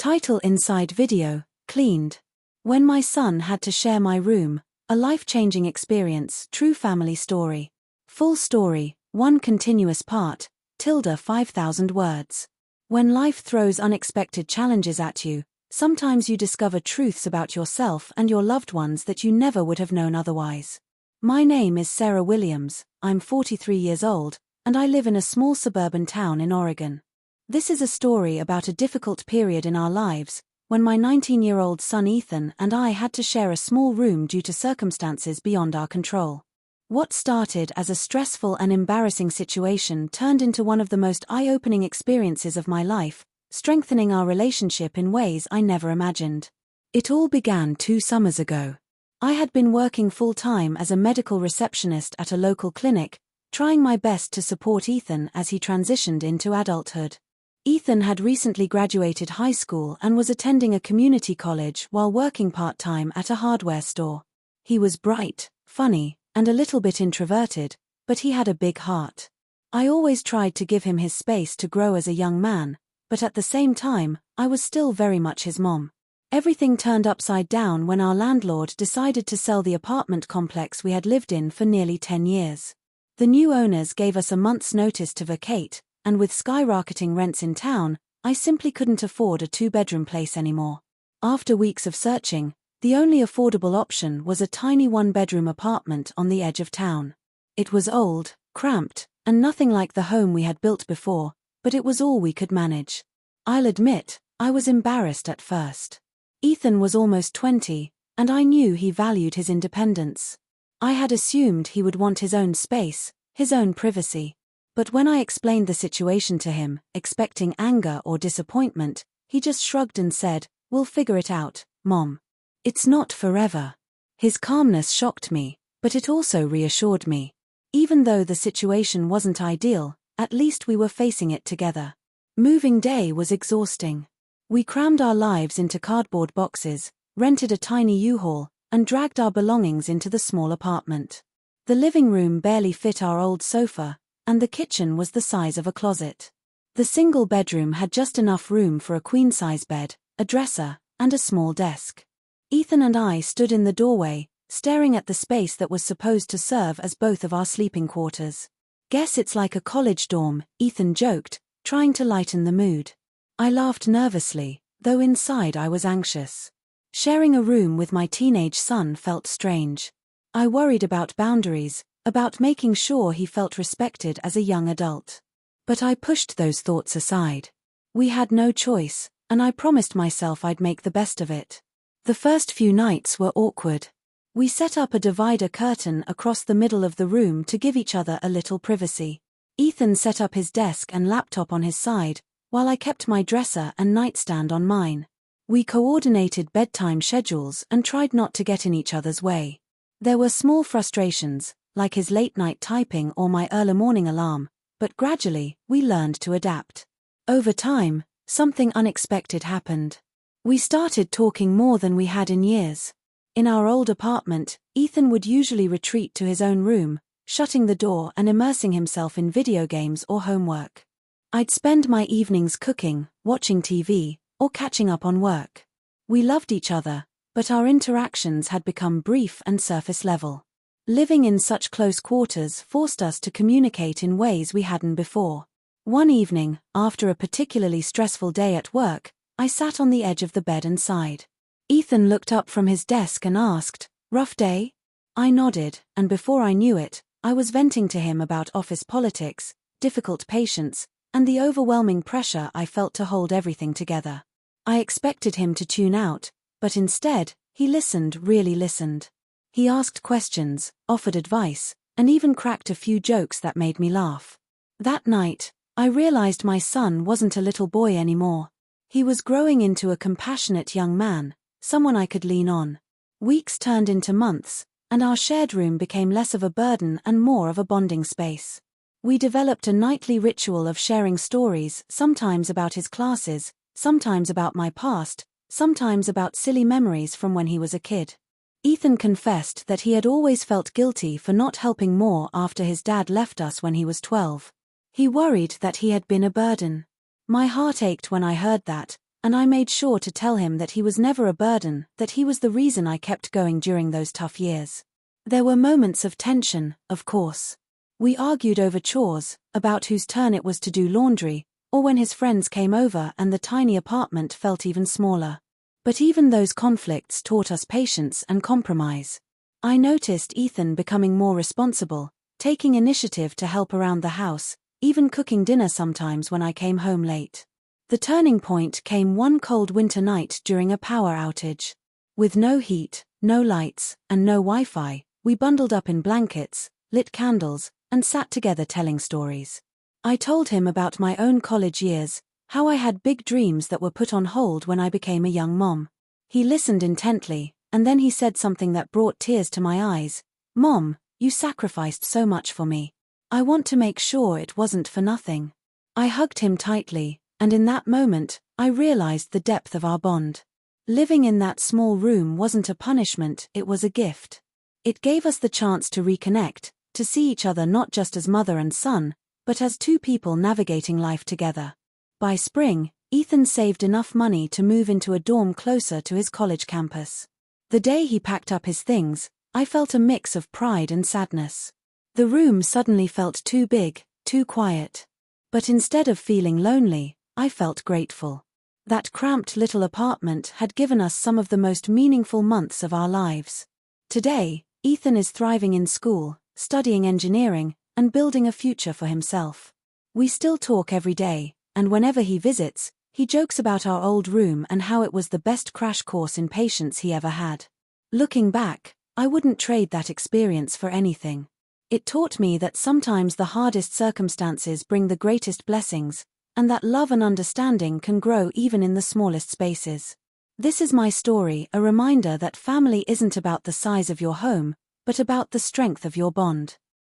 Title inside video, cleaned. When my son had to share my room, a life-changing experience, true family story. Full story, one continuous part, 5,000 words. When life throws unexpected challenges at you, sometimes you discover truths about yourself and your loved ones that you never would have known otherwise. My name is Sarah Williams, I'm 43 years old, and I live in a small suburban town in Oregon. This is a story about a difficult period in our lives, when my 19-year-old son Ethan and I had to share a small room due to circumstances beyond our control. What started as a stressful and embarrassing situation turned into one of the most eye-opening experiences of my life, strengthening our relationship in ways I never imagined. It all began 2 summers ago. I had been working full-time as a medical receptionist at a local clinic, trying my best to support Ethan as he transitioned into adulthood. Ethan had recently graduated high school and was attending a community college while working part-time at a hardware store. He was bright, funny, and a little bit introverted, but he had a big heart. I always tried to give him his space to grow as a young man, but at the same time, I was still very much his mom. Everything turned upside down when our landlord decided to sell the apartment complex we had lived in for nearly 10 years. The new owners gave us a month's notice to vacate, and with skyrocketing rents in town, I simply couldn't afford a 2-bedroom place anymore. After weeks of searching, the only affordable option was a tiny 1-bedroom apartment on the edge of town. It was old, cramped, and nothing like the home we had built before, but it was all we could manage. I'll admit, I was embarrassed at first. Ethan was almost 20, and I knew he valued his independence. I had assumed he would want his own space, his own privacy. But when I explained the situation to him, expecting anger or disappointment, he just shrugged and said, "We'll figure it out, Mom. It's not forever." His calmness shocked me, but it also reassured me. Even though the situation wasn't ideal, at least we were facing it together. Moving day was exhausting. We crammed our lives into cardboard boxes, rented a tiny U-Haul, and dragged our belongings into the small apartment. The living room barely fit our old sofa, and the kitchen was the size of a closet. The single bedroom had just enough room for a queen-size bed, a dresser, and a small desk. Ethan and I stood in the doorway, staring at the space that was supposed to serve as both of our sleeping quarters. "Guess it's like a college dorm," Ethan joked, trying to lighten the mood. I laughed nervously, though inside I was anxious. Sharing a room with my teenage son felt strange. I worried about boundaries, about making sure he felt respected as a young adult. But I pushed those thoughts aside. We had no choice, and I promised myself I'd make the best of it. The first few nights were awkward. We set up a divider curtain across the middle of the room to give each other a little privacy. Ethan set up his desk and laptop on his side, while I kept my dresser and nightstand on mine. We coordinated bedtime schedules and tried not to get in each other's way. There were small frustrations, like his late-night typing or my early morning alarm, but gradually, we learned to adapt. Over time, something unexpected happened. We started talking more than we had in years. In our old apartment, Ethan would usually retreat to his own room, shutting the door and immersing himself in video games or homework. I'd spend my evenings cooking, watching TV, or catching up on work. We loved each other, but our interactions had become brief and surface level. Living in such close quarters forced us to communicate in ways we hadn't before. One evening, after a particularly stressful day at work, I sat on the edge of the bed and sighed. Ethan looked up from his desk and asked, "Rough day?" I nodded, and before I knew it, I was venting to him about office politics, difficult patients, and the overwhelming pressure I felt to hold everything together. I expected him to tune out, but instead, he listened, really listened. He asked questions, offered advice, and even cracked a few jokes that made me laugh. That night, I realized my son wasn't a little boy anymore. He was growing into a compassionate young man, someone I could lean on. Weeks turned into months, and our shared room became less of a burden and more of a bonding space. We developed a nightly ritual of sharing stories, sometimes about his classes, sometimes about my past, sometimes about silly memories from when he was a kid. Ethan confessed that he had always felt guilty for not helping more after his dad left us when he was 12. He worried that he had been a burden. My heart ached when I heard that, And I made sure to tell him that he was never a burden, that he was the reason I kept going during those tough years. There were moments of tension, of course. We argued over chores, about whose turn it was to do laundry, or when his friends came over and the tiny apartment felt even smaller. But even those conflicts taught us patience and compromise. I noticed Ethan becoming more responsible, taking initiative to help around the house, even cooking dinner sometimes when I came home late. The turning point came one cold winter night during a power outage. With no heat, no lights, and no Wi-Fi, we bundled up in blankets, lit candles, and sat together telling stories. I told him about my own college years, how I had big dreams that were put on hold when I became a young mom. He listened intently, and then he said something that brought tears to my eyes. "Mom, you sacrificed so much for me. I want to make sure it wasn't for nothing." I hugged him tightly, and in that moment, I realized the depth of our bond. Living in that small room wasn't a punishment, it was a gift. It gave us the chance to reconnect, to see each other not just as mother and son, but as two people navigating life together. By spring, Ethan saved enough money to move into a dorm closer to his college campus. The day he packed up his things, I felt a mix of pride and sadness. The room suddenly felt too big, too quiet. But instead of feeling lonely, I felt grateful. That cramped little apartment had given us some of the most meaningful months of our lives. Today, Ethan is thriving in school, studying engineering, and building a future for himself. We still talk every day, and whenever he visits, he jokes about our old room and how it was the best crash course in patience he ever had. Looking back, I wouldn't trade that experience for anything. It taught me that sometimes the hardest circumstances bring the greatest blessings, and that love and understanding can grow even in the smallest spaces. This is my story, a reminder that family isn't about the size of your home, but about the strength of your bond.